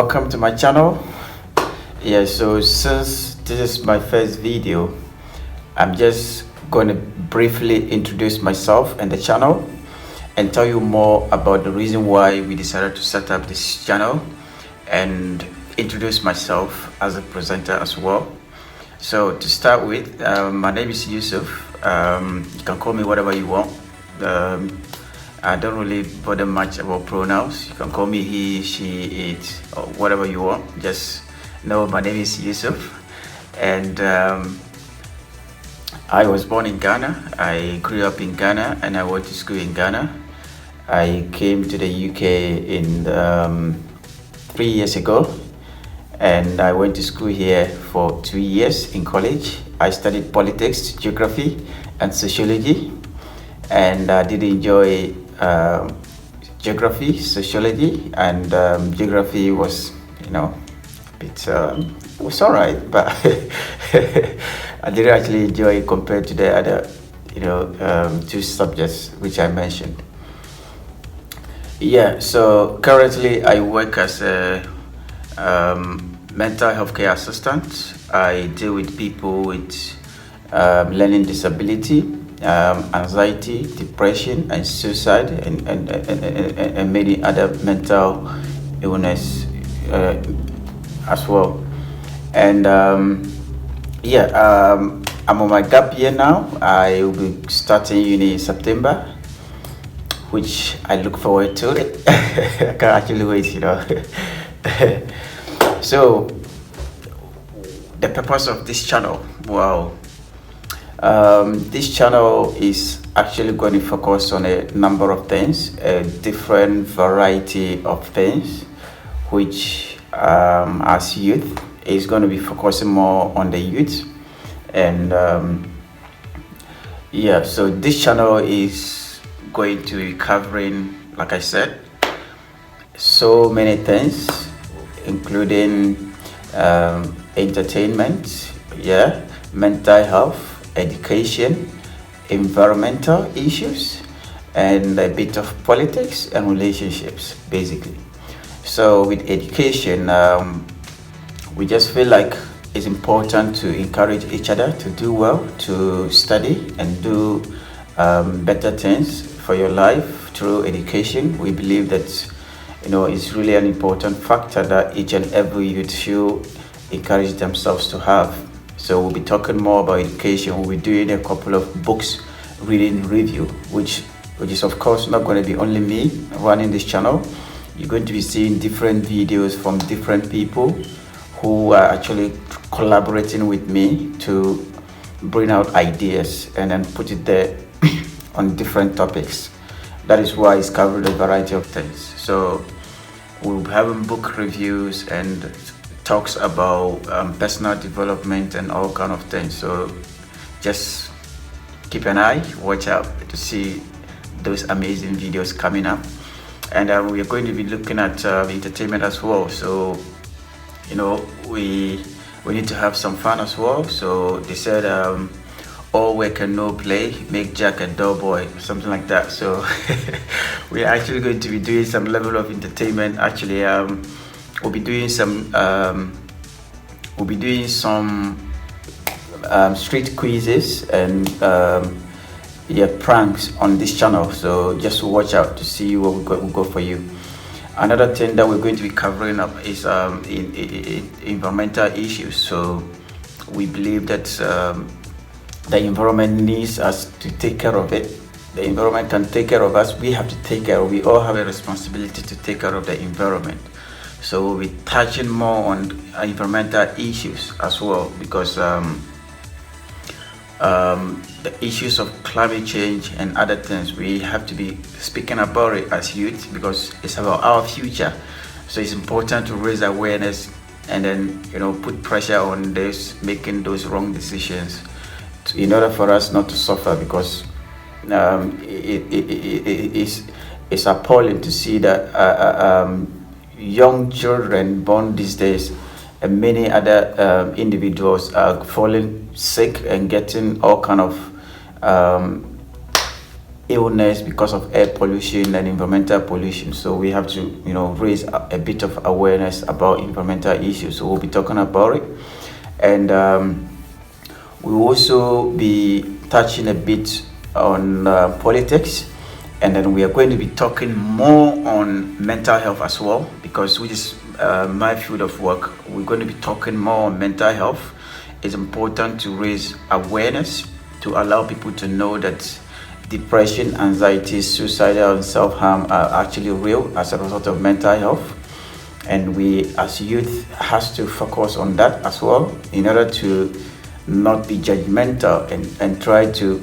welcome to my channel. Yeah, so since this is my first video, I'm just going to briefly introduce myself and the channel and tell you more about the reason why we decided to set up this channel and introduce myself as a presenter as well. So to start with, my name is Yusuf. You can call me whatever you want. I don't really bother much about pronouns. You can call me he, she, it, or whatever you want. Just know my name is Yusuf, and I was born in Ghana. I grew up in Ghana, and I went to school in Ghana. I came to the UK in 3 years ago, and I went to school here for 2 years in college. I studied politics, geography, and sociology, and I did enjoy geography, sociology, and geography was, it was all right, but I didn't actually enjoy it compared to the other, two subjects which I mentioned. Yeah, so currently I work as a mental health care assistant. I deal with people with learning disability, anxiety, depression, and suicide, and many other mental illness as well. And I'm on my gap year now. I will be starting uni in September, which I look forward to it. I can't actually wait. So the purpose of this channel, wow. This channel is actually going to focus on a number of things, a different variety of things, which as youth is going to be focusing more on the youth. And so this channel is going to be covering, like I said, so many things, including entertainment, mental health, education, environmental issues, and a bit of politics and relationships, basically. So with education, we just feel like it's important to encourage each other to do well, to study and do better things for your life through education. We believe that it's really an important factor that each and every youth should encourage themselves to have. So we'll be talking more about education. We'll be doing a couple of books reading review, which is of course not going to be only me running this channel. You're going to be seeing different videos from different people who are actually collaborating with me to bring out ideas and then put it there on different topics. That is why it's covered a variety of things. So we'll be having book reviews and talks about personal development and all kind of things. So just keep an eye, watch out to see those amazing videos coming up. And we are going to be looking at entertainment as well. So we need to have some fun as well. So they said all work and no play make Jack a dull boy, something like that. So we're actually going to be doing some level of entertainment. Actually, we'll be doing some street quizzes and pranks on this channel. So just watch out to see what we go for you. Another thing that we're going to be covering up is environmental issues. So we believe that the environment needs us to take care of it. The environment can take care of us. We have to take care. We all have a responsibility to take care of the environment. So we'll be touching more on environmental issues as well, because the issues of climate change and other things, we have to be speaking about it as youth, because it's about our future. So it's important to raise awareness and then put pressure on those making those wrong decisions in order for us not to suffer, because it's appalling to see that young children born these days and many other individuals are falling sick and getting all kind of illness because of air pollution and environmental pollution. So we have to, raise a bit of awareness about environmental issues. So we'll be talking about it, and we'll also be touching a bit on politics, and then we are going to be talking more on mental health as well, because which is my field of work. We're going to be talking more on mental health. It's important to raise awareness, to allow people to know that depression, anxiety, suicidal, and self-harm are actually real as a result of mental health. And we as youth has to focus on that as well, in order to not be judgmental, and try to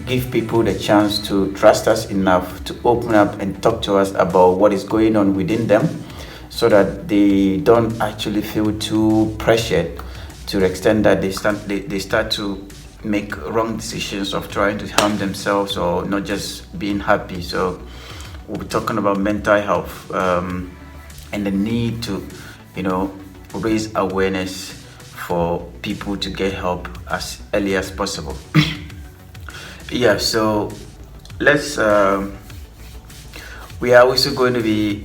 give people the chance to trust us enough to open up and talk to us about what is going on within them, so that they don't actually feel too pressured to the extent that they start to make wrong decisions of trying to harm themselves or not just being happy. So we'll be talking about mental health, and the need to raise awareness for people to get help as early as possible. Yeah, so let's we are also going to be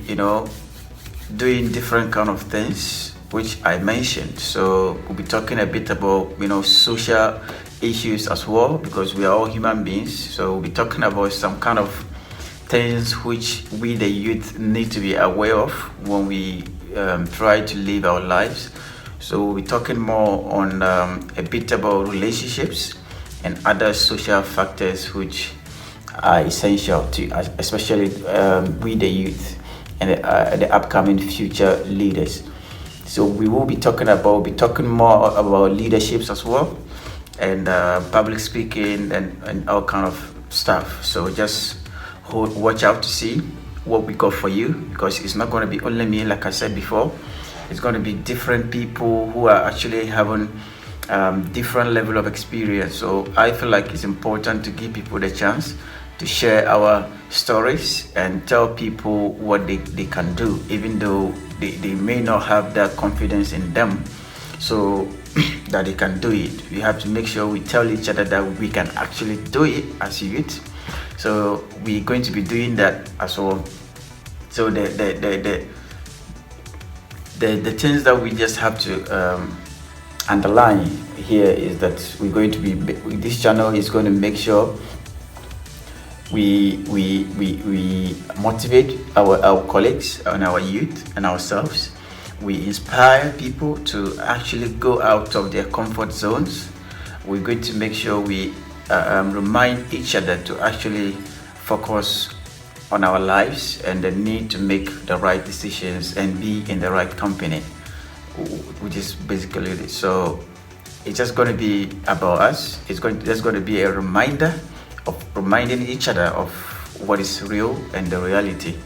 doing different kind of things which I mentioned. So we'll be talking a bit about social issues as well, because we are all human beings. So we'll be talking about some kind of things which we the youth need to be aware of when we try to live our lives. So we'll be talking more on a bit about relationships and other social factors which are essential to us, especially we the youth and the upcoming future leaders. So we will be talking more about leaderships as well, and public speaking and all kind of stuff. So just watch out to see what we got for you, because it's not going to be only me, like I said before. It's going to be different people who are actually having different level of experience. So I feel like it's important to give people the chance to share our stories and tell people what they can do, even though they may not have that confidence in them, so that they can do it. We have to make sure we tell each other that we can actually do it as youth. So we're going to be doing that as well. So the things that we just have to underline here is that we're going to be, this channel is going to make sure we motivate our colleagues and our youth and ourselves. We inspire people to actually go out of their comfort zones. We're going to make sure we remind each other to actually focus on our lives and the need to make the right decisions and be in the right company, which is basically it. So it's just going to be about us. There's going to be a reminder of reminding each other of what is real and the reality.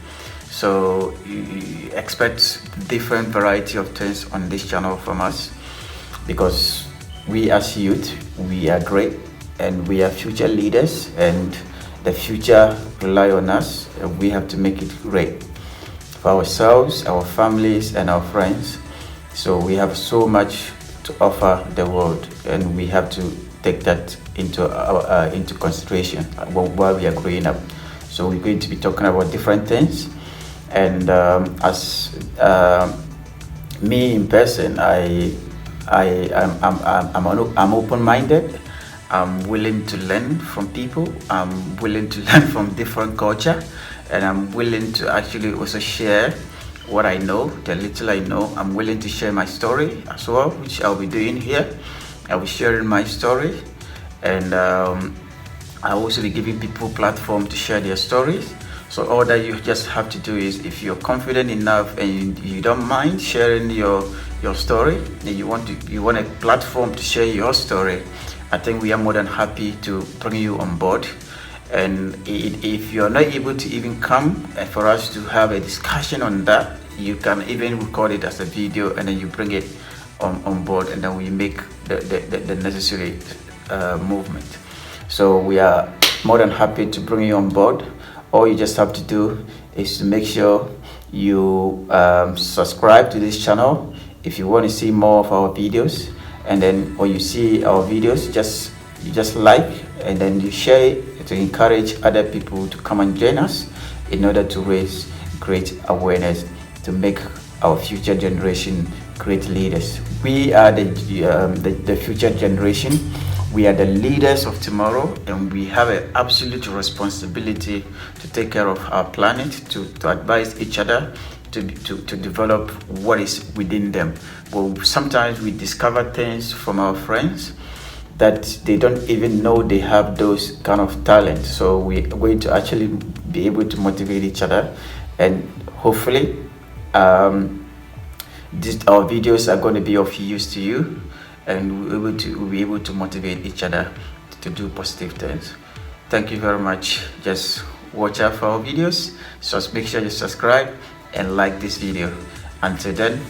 So you expect different variety of things on this channel from us, because we as youth, we are great and we are future leaders, and the future rely on us, and we have to make it great for ourselves, our families, and our friends. So we have so much to offer the world, and we have to take that into consideration while we are growing up. So we're going to be talking about different things, and as me in person, I'm open-minded. I'm willing to learn from people. I'm willing to learn from different culture, and I'm willing to actually also share what I know, the little I know. I'm willing to share my story as well, which I'll be doing here. I'll be sharing my story, and I'll also be giving people platform to share their stories. So all that you just have to do is, if you're confident enough and you don't mind sharing your story, and you want a platform to share your story, I think we are more than happy to bring you on board. And if you're not able to even come for us to have a discussion on that, you can even record it as a video, and then you bring it on board, and then we make the necessary movement. So we are more than happy to bring you on board. All you just have to do is to make sure you subscribe to this channel if you want to see more of our videos. And then when you see our videos, you just like, and then you share it to encourage other people to come and join us in order to raise great awareness to make our future generation great leaders. We are the future generation. We are the leaders of tomorrow, and we have an absolute responsibility to take care of our planet, to advise each other, to develop what is within them. Well, sometimes we discover things from our friends that they don't even know they have those kind of talents. So we are going to actually be able to motivate each other, and hopefully our videos are going to be of use to you, and we'll be able to motivate each other to do positive things. Thank you very much. Just watch out for our videos. So make sure you subscribe and like this video. Until then.